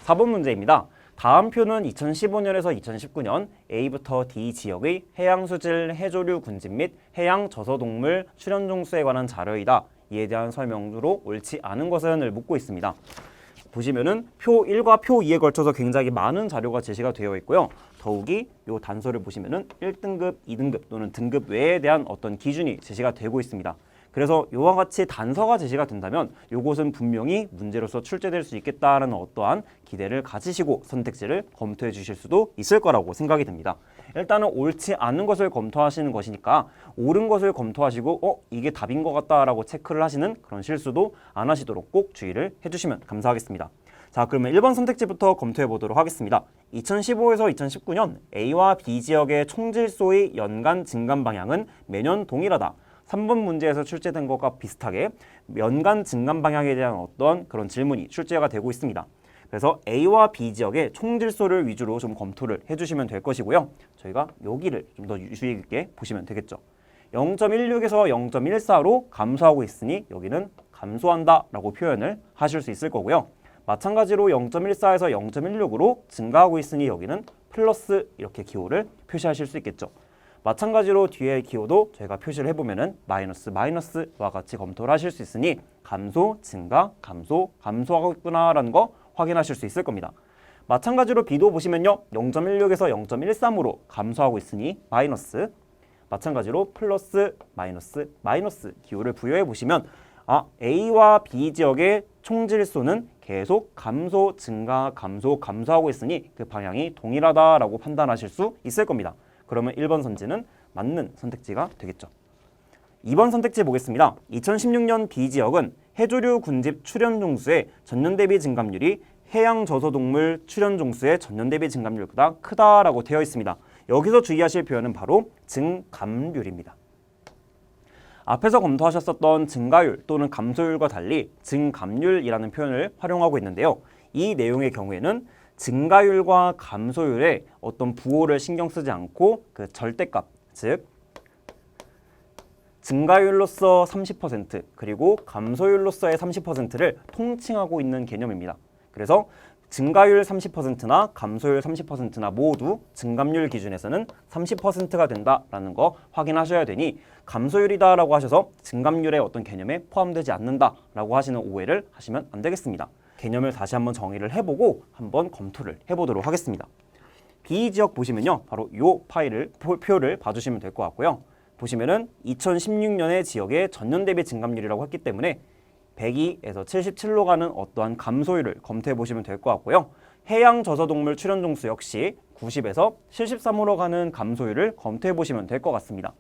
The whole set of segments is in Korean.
4번 문제입니다. 다음 표는 2015년에서 2019년 A부터 D 지역의 해양수질, 해조류 군집 및 해양 저서동물 출현 종수에 관한 자료이다. 이에 대한 설명으로 옳지 않은 것은을 묻고 있습니다. 보시면은 표 1과 표 2에 걸쳐서 굉장히 많은 자료가 제시가 되어 있고요. 더욱이 이 단서를 보시면은 1등급, 2등급 또는 등급 외에 대한 어떤 기준이 제시가 되고 있습니다. 그래서 이와 같이 단서가 제시가 된다면 이것은 분명히 문제로서 출제될 수 있겠다라는 어떠한 기대를 가지시고 선택지를 검토해 주실 수도 있을 거라고 생각이 듭니다. 일단은 옳지 않은 것을 검토하시는 것이니까 옳은 것을 검토하시고 이게 답인 것 같다라고 체크를 하시는 그런 실수도 안 하시도록 꼭 주의를 해주시면 감사하겠습니다. 자, 그러면 1번 선택지부터 검토해 보도록 하겠습니다. 2015에서 2019년 A와 B 지역의 총질소의 연간 증감 방향은 매년 동일하다. 3번 문제에서 출제된 것과 비슷하게 연간 증감 방향에 대한 어떤 그런 질문이 출제가 되고 있습니다. 그래서 A와 B 지역의 총질소를 위주로 좀 검토를 해주시면 될 것이고요. 저희가 여기를 좀 더 주의 깊게 보시면 되겠죠. 0.16에서 0.14로 감소하고 있으니 여기는 감소한다 라고 표현을 하실 수 있을 거고요. 마찬가지로 0.14에서 0.16으로 증가하고 있으니 여기는 플러스 이렇게 기호를 표시하실 수 있겠죠. 마찬가지로 뒤에 기호도 저희가 표시를 해보면은 마이너스, 마이너스와 같이 검토를 하실 수 있으니 감소, 증가, 감소, 감소하고 있구나라는 거 확인하실 수 있을 겁니다. 마찬가지로 B도 보시면요. 0.16에서 0.13으로 감소하고 있으니 마이너스, 마찬가지로 플러스, 마이너스, 마이너스 기호를 부여해 보시면 A와 B 지역의 총질소는 계속 감소, 증가, 감소, 감소하고 있으니 그 방향이 동일하다라고 판단하실 수 있을 겁니다. 그러면 1번 선지는 맞는 선택지가 되겠죠. 2번 선택지 보겠습니다. 2016년 B 지역은 해조류 군집 출현 종수의 전년 대비 증감률이 해양 저서동물 출현 종수의 전년 대비 증감률보다 크다라고 되어 있습니다. 여기서 주의하실 표현은 바로 증감률입니다. 앞에서 검토하셨었던 증가율 또는 감소율과 달리 증감률이라는 표현을 활용하고 있는데요. 이 내용의 경우에는 증가율과 감소율에 어떤 부호를 신경 쓰지 않고 그 절대값, 즉 증가율로서 30% 그리고 감소율로서의 30%를 통칭하고 있는 개념입니다. 그래서 증가율 30%나 감소율 30%나 모두 증감률 기준에서는 30%가 된다라는 거 확인하셔야 되니 감소율이다라고 하셔서 증감률의 어떤 개념에 포함되지 않는다라고 하시는 오해를 하시면 안 되겠습니다. 개념을 다시 한번 정의를 해보고 한번 검토를 해보도록 하겠습니다. B 지역 보시면요. 바로 이 파일을, 표를 봐주시면 될 것 같고요. 보시면은 2016년의 지역의 전년 대비 증감률이라고 했기 때문에 102에서 77로 가는 어떠한 감소율을 검토해 보시면 될 것 같고요. 해양 저서동물 출현 종수 역시 90에서 73으로 가는 감소율을 검토해 보시면 될 것 같습니다.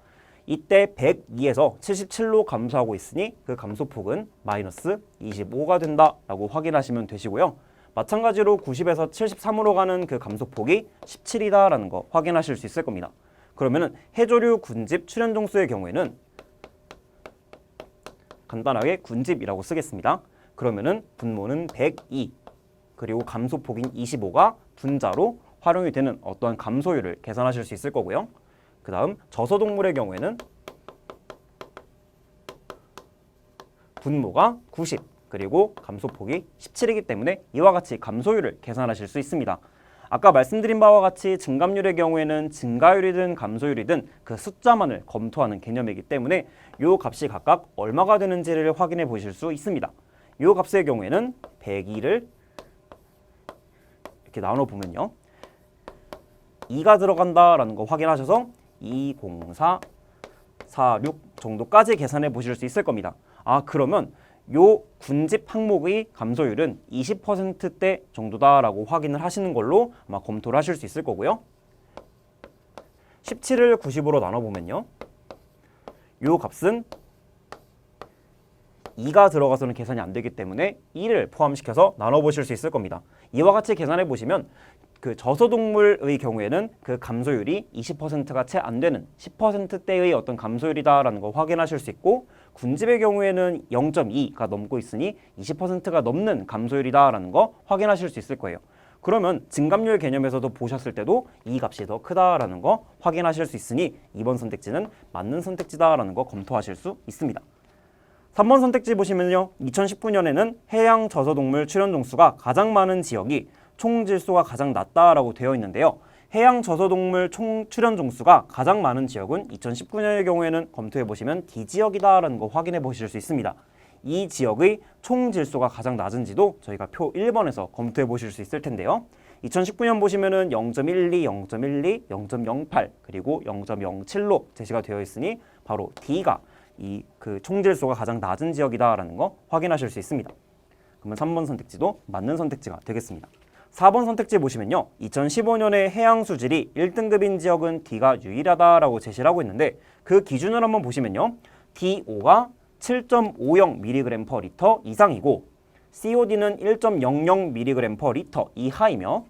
이때 102에서 77로 감소하고 있으니 그 감소폭은 마이너스 25가 된다라고 확인하시면 되시고요. 마찬가지로 90에서 73으로 가는 그 감소폭이 17이다라는 거 확인하실 수 있을 겁니다. 그러면은 해조류 군집 출현 종수의 경우에는 간단하게 군집이라고 쓰겠습니다. 그러면은 분모는 102 그리고 감소폭인 25가 분자로 활용이 되는 어떠한 감소율을 계산하실 수 있을 거고요. 그 다음 저서동물의 경우에는 분모가 90 그리고 감소폭이 17이기 때문에 이와 같이 감소율을 계산하실 수 있습니다. 아까 말씀드린 바와 같이 증감률의 경우에는 증가율이든 감소율이든 그 숫자만을 검토하는 개념이기 때문에 이 값이 각각 얼마가 되는지를 확인해 보실 수 있습니다. 이 값의 경우에는 102를 이렇게 나눠보면요. 2가 들어간다라는 거 확인하셔서 204, 46 정도까지 계산해 보실 수 있을 겁니다. 그러면 요 군집 항목의 감소율은 20%대 정도다라고 확인을 하시는 걸로 아마 검토를 하실 수 있을 거고요. 17을 90으로 나눠보면요. 요 값은 2가 들어가서는 계산이 안 되기 때문에 2를 포함시켜서 나눠보실 수 있을 겁니다. 이와 같이 계산해 보시면 그 저서동물의 경우에는 그 감소율이 20%가 채 안 되는 10%대의 어떤 감소율이다라는 거 확인하실 수 있고 군집의 경우에는 0.2가 넘고 있으니 20%가 넘는 감소율이다라는 거 확인하실 수 있을 거예요. 그러면 증감률 개념에서도 보셨을 때도 이 값이 더 크다라는 거 확인하실 수 있으니 2번 선택지는 맞는 선택지다라는 거 검토하실 수 있습니다. 3번 선택지 보시면요. 2019년에는 해양 저서동물 출현 종수가 가장 많은 지역이 총 질소가 가장 낮다라고 되어 있는데요. 해양 저서동물 총 출현 종수가 가장 많은 지역은 2019년의 경우에는 검토해보시면 D지역이다라는 거 확인해 보실 수 있습니다. 이 지역의 총 질소가 가장 낮은지도 저희가 표 1번에서 검토해 보실 수 있을 텐데요. 2019년 보시면은 0.12, 0.12, 0.08 그리고 0.07로 제시가 되어 있으니 바로 D가 이 그 총질소가 가장 낮은 지역이다라는 거 확인하실 수 있습니다. 그러면 3번 선택지도 맞는 선택지가 되겠습니다. 4번 선택지 보시면요. 2015년에 해양 수질이 1등급인 지역은 D가 유일하다라고 제시를 하고 있는데 그 기준을 한번 보시면요. DO가 7.50mg/L 이상이고 COD는 1.00mg/L 이하이며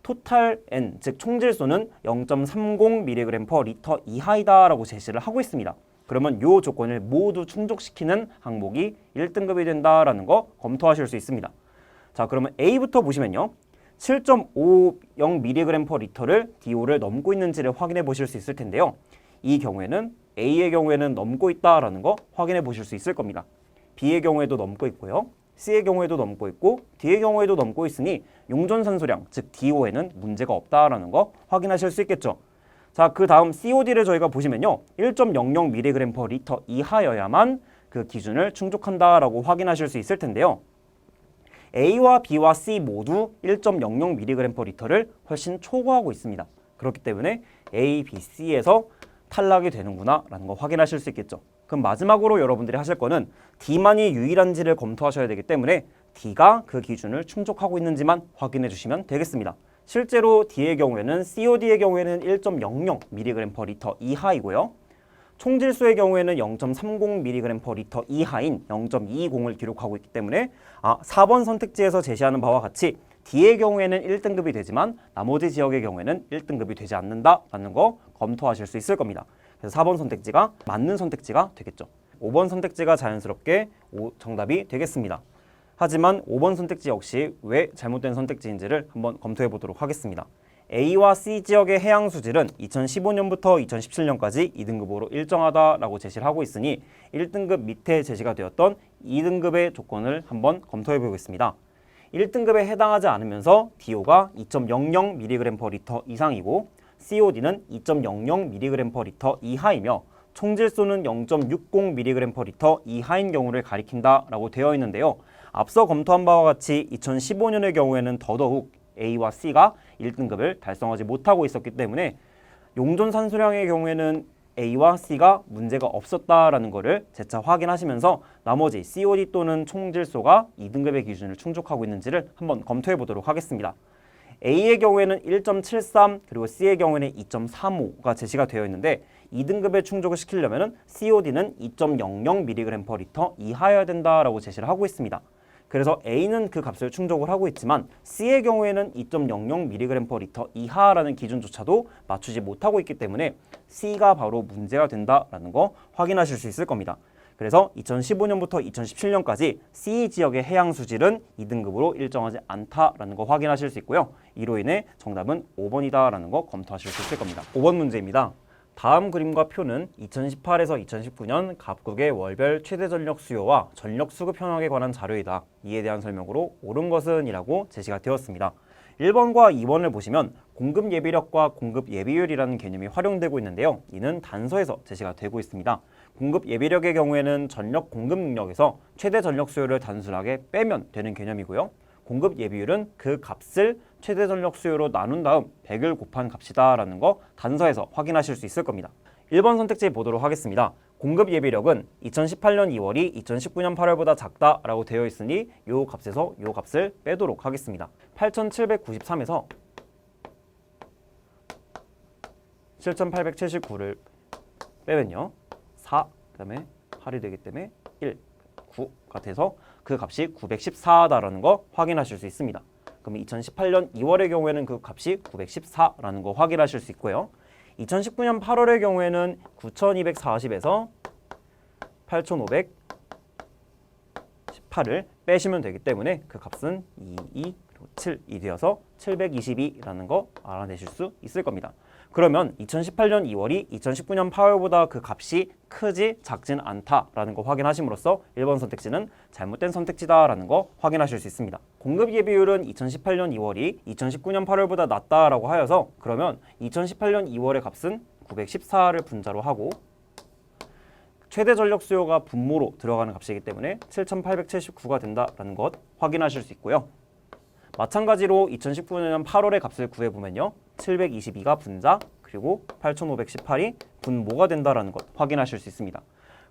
토탈 N, 즉 총질소는 0.30mg/L 이하이다라고 제시를 하고 있습니다. 그러면 이 조건을 모두 충족시키는 항목이 1등급이 된다라는 거 검토하실 수 있습니다. 자, 그러면 A부터 보시면요. 7.50mg/L를 DO를 넘고 있는지를 확인해 보실 수 있을 텐데요. 이 경우에는 A의 경우에는 넘고 있다라는 거 확인해 보실 수 있을 겁니다. B의 경우에도 넘고 있고요. C의 경우에도 넘고 있고 D의 경우에도 넘고 있으니 용존산소량, 즉 DO에는 문제가 없다라는 거 확인하실 수 있겠죠. 자, 그 다음 COD를 저희가 보시면요. 1.00mg/L 이하여야만 그 기준을 충족한다라고 확인하실 수 있을 텐데요. A와 B와 C 모두 1.00mg/L를 훨씬 초과하고 있습니다. 그렇기 때문에 A, B, C에서 탈락이 되는구나 라는 거 확인하실 수 있겠죠. 그럼 마지막으로 여러분들이 하실 거는 D만이 유일한지를 검토하셔야 되기 때문에 D가 그 기준을 충족하고 있는지만 확인해 주시면 되겠습니다. 실제로 D의 경우에는 COD의 경우에는 1.00mg/L 이하이고요. 총질소의 경우에는 0.30mg/L 이하인 0.20을 기록하고 있기 때문에 4번 선택지에서 제시하는 바와 같이 D의 경우에는 1등급이 되지만 나머지 지역의 경우에는 1등급이 되지 않는다라는 거 검토하실 수 있을 겁니다. 그래서 4번 선택지가 맞는 선택지가 되겠죠. 5번 선택지가 자연스럽게 정답이 되겠습니다. 하지만 5번 선택지 역시 왜 잘못된 선택지인지를 한번 검토해 보도록 하겠습니다. A와 C 지역의 해양 수질은 2015년부터 2017년까지 2등급으로 일정하다라고 제시를 하고 있으니 1등급 밑에 제시가 되었던 2등급의 조건을 한번 검토해 보겠습니다. 1등급에 해당하지 않으면서 DO가 2.00mg/L 이상이고 COD는 2.00mg/L 이하이며 총질소는 0.60mg/L 이하인 경우를 가리킨다라고 되어 있는데요. 앞서 검토한 바와 같이 2015년의 경우에는 더더욱 A와 C가 1등급을 달성하지 못하고 있었기 때문에 용존 산소량의 경우에는 A와 C가 문제가 없었다라는 것을 재차 확인하시면서 나머지 COD 또는 총질소가 2등급의 기준을 충족하고 있는지를 한번 검토해 보도록 하겠습니다. A의 경우에는 1.73 그리고 C의 경우에는 2.35가 제시가 되어 있는데 2등급에 충족을 시키려면 COD는 2.00mg/L 이하여야 된다라고 제시를 하고 있습니다. 그래서 A는 그 값을 충족을 하고 있지만 C의 경우에는 2.00mg/L 이하라는 기준조차도 맞추지 못하고 있기 때문에 C가 바로 문제가 된다라는 거 확인하실 수 있을 겁니다. 그래서 2015년부터 2017년까지 C 지역의 해양 수질은 2등급으로 일정하지 않다라는 거 확인하실 수 있고요. 이로 인해 정답은 5번이다라는 거 검토하실 수 있을 겁니다. 5번 문제입니다. 다음 그림과 표는 2018에서 2019년 각국의 월별 최대 전력 수요와 전력 수급 현황에 관한 자료이다. 이에 대한 설명으로 옳은 것은 이라고 제시가 되었습니다. 1번과 2번을 보시면 공급 예비력과 공급 예비율이라는 개념이 활용되고 있는데요. 이는 단서에서 제시가 되고 있습니다. 공급 예비력의 경우에는 전력 공급 능력에서 최대 전력 수요를 단순하게 빼면 되는 개념이고요. 공급 예비율은 그 값을 최대 전력 수요로 나눈 다음 100을 곱한 값이다라는 거 단서에서 확인하실 수 있을 겁니다. 1번 선택지 보도록 하겠습니다. 공급 예비력은 2018년 2월이 2019년 8월보다 작다라고 되어 있으니 이 값에서 이 값을 빼도록 하겠습니다. 8,793에서 7,879를 빼면요. 4, 그 다음에 8이 되기 때문에 1, 9가 돼서 그 값이 914다라는 거 확인하실 수 있습니다. 그럼 2018년 2월의 경우에는 그 값이 914라는 거 확인하실 수 있고요. 2019년 8월의 경우에는 9,240에서 8,518을 빼시면 되기 때문에 그 값은 2, 2, 그리고 7이 되어서 722라는 거 알아내실 수 있을 겁니다. 그러면 2018년 2월이 2019년 8월보다 그 값이 크지 작진 않다라는 거 확인하심으로써 1번 선택지는 잘못된 선택지다라는 거 확인하실 수 있습니다. 공급 예비율은 2018년 2월이 2019년 8월보다 낮다라고 하여서 그러면 2018년 2월의 값은 914를 분자로 하고 최대 전력 수요가 분모로 들어가는 값이기 때문에 7,879가 된다라는 것 확인하실 수 있고요. 마찬가지로 2019년 8월의 값을 구해보면요. 722가 분자 그리고 8,518이 분모가 된다라는 것 확인하실 수 있습니다.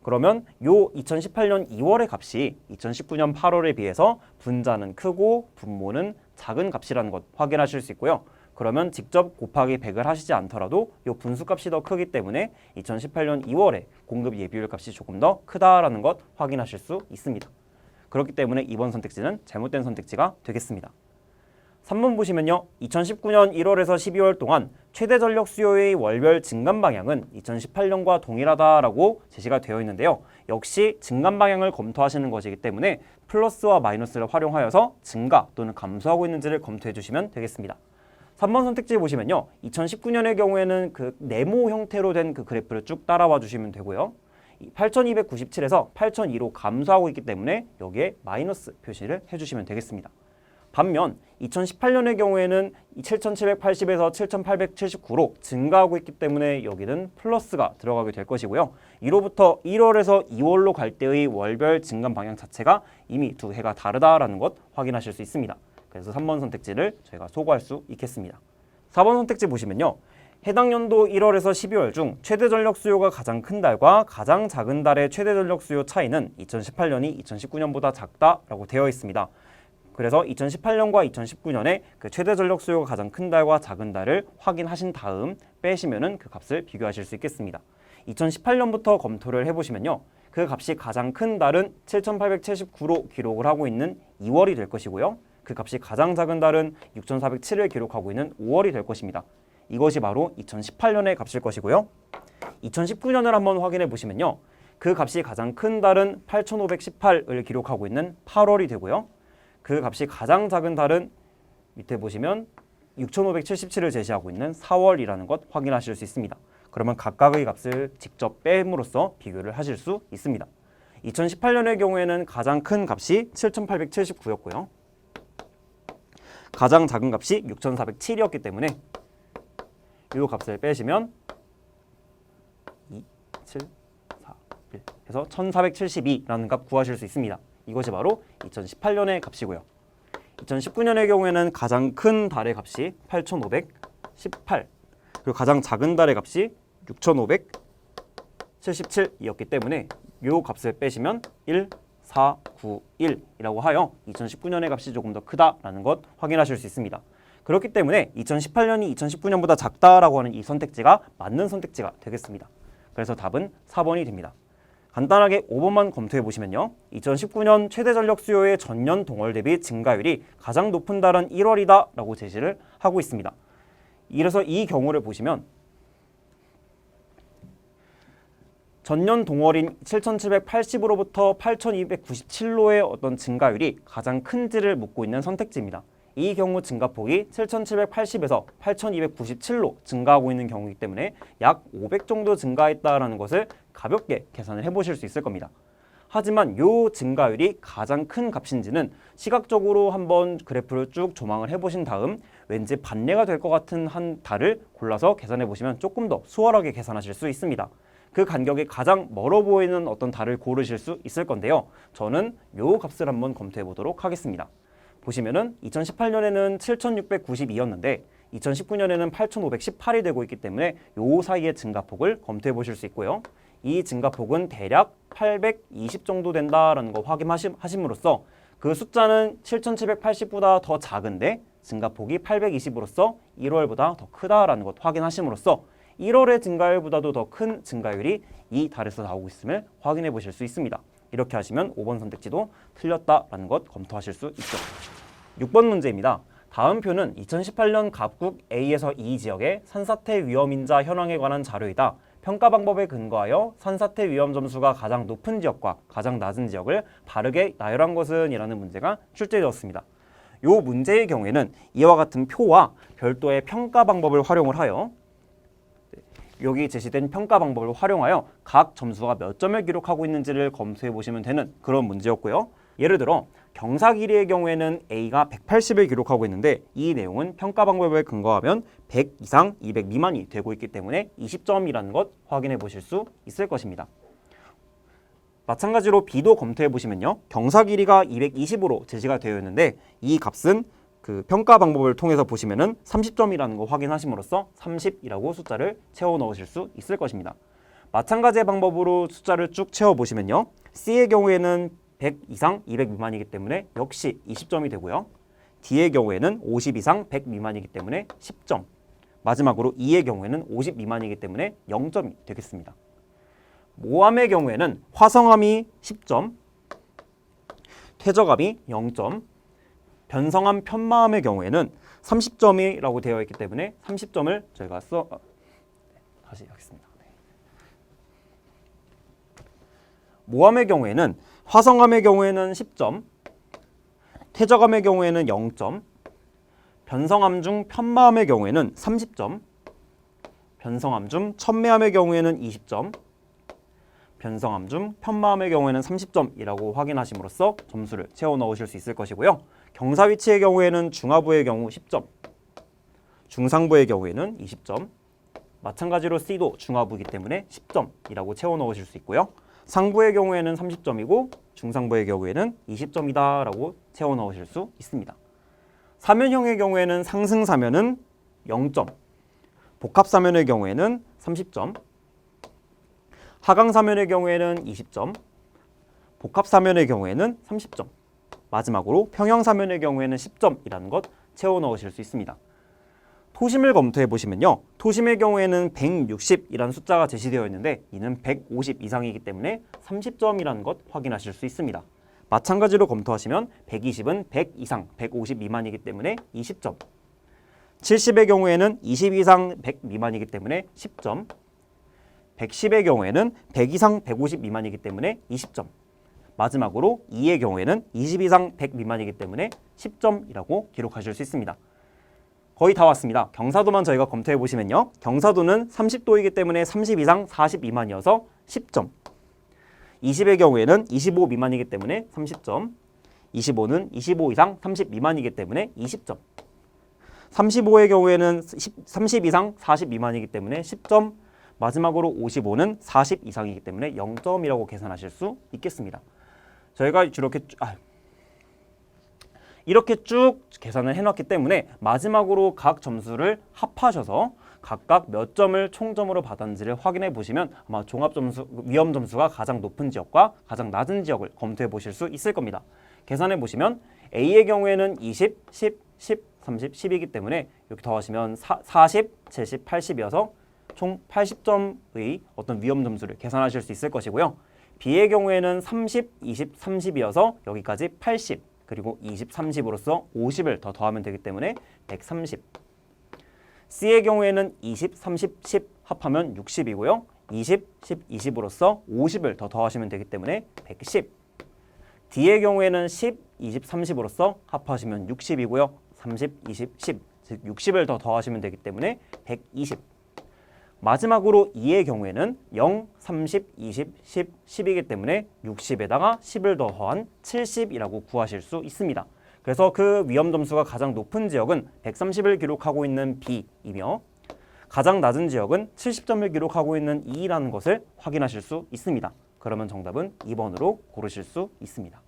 그러면 요 2018년 2월의 값이 2019년 8월에 비해서 분자는 크고 분모는 작은 값이라는 것 확인하실 수 있고요. 그러면 직접 곱하기 100을 하시지 않더라도 요 분수값이 더 크기 때문에 2018년 2월에 공급 예비율 값이 조금 더 크다라는 것 확인하실 수 있습니다. 그렇기 때문에 2번 선택지는 잘못된 선택지가 되겠습니다. 3번 보시면요. 2019년 1월에서 12월 동안 최대 전력 수요의 월별 증감 방향은 2018년과 동일하다라고 제시가 되어 있는데요. 역시 증감 방향을 검토하시는 것이기 때문에 플러스와 마이너스를 활용하여서 증가 또는 감소하고 있는지를 검토해 주시면 되겠습니다. 3번 선택지 보시면요. 2019년의 경우에는 그 네모 형태로 된 그 그래프를 쭉 따라와 주시면 되고요. 8297에서 8002로 감소하고 있기 때문에 여기에 마이너스 표시를 해주시면 되겠습니다. 반면 2018년의 경우에는 7780에서 7879로 증가하고 있기 때문에 여기는 플러스가 들어가게 될 것이고요. 이로부터 1월에서 2월로 갈 때의 월별 증감 방향 자체가 이미 두 해가 다르다라는 것 확인하실 수 있습니다. 그래서 3번 선택지를 저희가 소거할 수 있겠습니다. 4번 선택지 보시면요. 해당 연도 1월에서 12월 중 최대 전력 수요가 가장 큰 달과 가장 작은 달의 최대 전력 수요 차이는 2018년이 2019년보다 작다라고 되어 있습니다. 그래서 2018년과 2019년에 그 최대 전력 수요가 가장 큰 달과 작은 달을 확인하신 다음 빼시면은 그 값을 비교하실 수 있겠습니다. 2018년부터 검토를 해보시면요. 그 값이 가장 큰 달은 7,879로 기록을 하고 있는 2월이 될 것이고요. 그 값이 가장 작은 달은 6,407을 기록하고 있는 5월이 될 것입니다. 이것이 바로 2018년의 값일 것이고요. 2019년을 한번 확인해 보시면요. 그 값이 가장 큰 달은 8,518을 기록하고 있는 8월이 되고요. 그 값이 가장 작은 달은 밑에 보시면 6,577을 제시하고 있는 4월이라는 것 확인하실 수 있습니다. 그러면 각각의 값을 직접 뺨으로써 비교를 하실 수 있습니다. 2018년의 경우에는 가장 큰 값이 7,879였고요. 가장 작은 값이 6,407이었기 때문에 이 값을 빼시면 2, 7, 4, 1 해서 1,472라는 값 구하실 수 있습니다. 이것이 바로 2018년의 값이고요. 2019년의 경우에는 가장 큰 달의 값이 8,518 그리고 가장 작은 달의 값이 6,577이었기 때문에 이 값을 빼시면 1491이라고 하여 2019년의 값이 조금 더 크다라는 것 확인하실 수 있습니다. 그렇기 때문에 2018년이 2019년보다 작다라고 하는 이 선택지가 맞는 선택지가 되겠습니다. 그래서 답은 4번이 됩니다. 간단하게 5번만 검토해 보시면요. 2019년 최대 전력 수요의 전년 동월 대비 증가율이 가장 높은 달은 1월이다 라고 제시를 하고 있습니다. 이래서 이 경우를 보시면 전년 동월인 7,780으로부터 8,297로의 어떤 증가율이 가장 큰지를 묻고 있는 선택지입니다. 이 경우 증가폭이 7,780에서 8,297로 증가하고 있는 경우이기 때문에 약 500 정도 증가했다라는 것을 가볍게 계산을 해보실 수 있을 겁니다. 하지만 이 증가율이 가장 큰 값인지는 시각적으로 한번 그래프를 쭉 조망을 해보신 다음 왠지 반대가 될 것 같은 한 달을 골라서 계산해 보시면 조금 더 수월하게 계산하실 수 있습니다. 그 간격이 가장 멀어 보이는 어떤 달을 고르실 수 있을 건데요. 저는 이 값을 한번 검토해 보도록 하겠습니다. 보시면은 2018년에는 7,692였는데 2019년에는 8,518이 되고 있기 때문에 요 사이의 증가폭을 증가해 보실 수 있고요. 이 증가폭은 대략 820 정도 된다라는 거 확인하심으로써 그 숫자는 7,780보다 더 작은데 증가폭이 820으로서 1월보다 더 크다라는 것 확인하심으로써 1월의 증가율보다도 더 큰 증가율이 이 달에서 나오고 있음을 확인해 보실 수 있습니다. 이렇게 하시면 5번 선택지도 틀렸다라는 것 검토하실 수 있죠. 6번 문제입니다. 다음 표는 2018년 갑국 A에서 E 지역의 산사태 위험인자 현황에 관한 자료이다. 평가 방법에 근거하여 산사태 위험 점수가 가장 높은 지역과 가장 낮은 지역을 바르게 나열한 것은 이라는 문제가 출제되었습니다. 이 문제의 경우에는 이와 같은 표와 별도의 평가 방법을 활용을 하여 여기 제시된 평가 방법을 활용하여 각 점수가 몇 점을 기록하고 있는지를 검토해 보시면 되는 그런 문제였고요. 예를 들어 경사 길이의 경우에는 A가 180을 기록하고 있는데 이 내용은 평가 방법을 근거하면 100 이상 200 미만이 되고 있기 때문에 20점이라는 것 확인해 보실 수 있을 것입니다. 마찬가지로 B도 검토해 보시면요. 경사 길이가 220으로 제시가 되어 있는데 이 값은 그 평가 방법을 통해서 보시면은 30점이라는 거 확인하심으로써 30이라고 숫자를 채워 넣으실 수 있을 것입니다. 마찬가지의 방법으로 숫자를 쭉 채워 보시면요. C의 경우에는 100 이상 200 미만이기 때문에 역시 20점이 되고요. D의 경우에는 50 이상 100 미만이기 때문에 10점. 마지막으로 E의 경우에는 50 미만이기 때문에 0점이 되겠습니다. 모함의 경우에는 화성함이 10점, 퇴적함이 0점, 변성함 편마함의 경우에는 30점이라고 되어 있기 때문에 30점을 저희가 다시 하겠습니다. 모함의 경우에는 화성함의 경우에는 10점, 퇴적함의 경우에는 0점, 변성함 중 편마함의 경우에는 30점, 변성함 중 천매함의 경우에는 20점, 변성함 중 편마함의 경우에는 30점이라고 확인하심으로써 점수를 채워 넣으실 수 있을 것이고요. 경사 위치의 경우에는 중하부의 경우 10점, 중상부의 경우에는 20점, 마찬가지로 C도 중하부이기 때문에 10점이라고 채워 넣으실 수 있고요. 상부의 경우에는 30점이고 중상부의 경우에는 20점이다 라고 채워 넣으실 수 있습니다. 사면형의 경우에는 상승 사면은 0점, 복합 사면의 경우에는 30점, 하강 사면의 경우에는 20점, 복합 사면의 경우에는 30점, 마지막으로 평형 사면의 경우에는 10점이라는 것 채워 넣으실 수 있습니다. 토심을 검토해 보시면요. 토심의 경우에는 160이라는 숫자가 제시되어 있는데 이는 150 이상이기 때문에 30점이라는 것 확인하실 수 있습니다. 마찬가지로 검토하시면 120은 100 이상 150 미만이기 때문에 20점, 70의 경우에는 20 이상 100 미만이기 때문에 10점, 110의 경우에는 100 이상 150 미만이기 때문에 20점, 마지막으로 2의 경우에는 20 이상 100 미만이기 때문에 10점이라고 기록하실 수 있습니다. 거의 다 왔습니다. 경사도만 저희가 검토해 보시면요. 경사도는 30도이기 때문에 30 이상 40 미만이어서 10점, 20의 경우에는 25 미만이기 때문에 30점, 25는 25 이상 30 미만이기 때문에 20점, 35의 경우에는 30 이상 40 미만이기 때문에 10점, 마지막으로 55는 40 이상이기 때문에 0점이라고 계산하실 수 있겠습니다. 저희가 이렇게 쭉 계산을 해놨기 때문에 마지막으로 각 점수를 합하셔서 각각 몇 점을 총점으로 받았는지를 확인해 보시면 아마 종합점수, 위험점수가 가장 높은 지역과 가장 낮은 지역을 검토해 보실 수 있을 겁니다. 계산해 보시면 A의 경우에는 20, 10, 10, 30, 10이기 때문에 이렇게 더하시면 40, 70, 80이어서 총 80점의 어떤 위험점수를 계산하실 수 있을 것이고요. B의 경우에는 30, 20, 30이어서 여기까지 80, 그리고 20, 30으로서 50을 더 더하면 되기 때문에 130. C의 경우에는 20, 30, 10 합하면 60이고요. 20, 10, 20으로서 50을 더 더하시면 되기 때문에 110. D의 경우에는 10, 20, 30으로서 합하시면 60이고요. 30, 20, 10, 즉 60을 더 더하시면 되기 때문에 120. 마지막으로 2의 경우에는 0, 30, 20, 10, 10이기 때문에 60에다가 10을 더한 70이라고 구하실 수 있습니다. 그래서 그 위험점수가 가장 높은 지역은 130을 기록하고 있는 B이며 가장 낮은 지역은 70점을 기록하고 있는 E라는 것을 확인하실 수 있습니다. 그러면 정답은 2번으로 고르실 수 있습니다.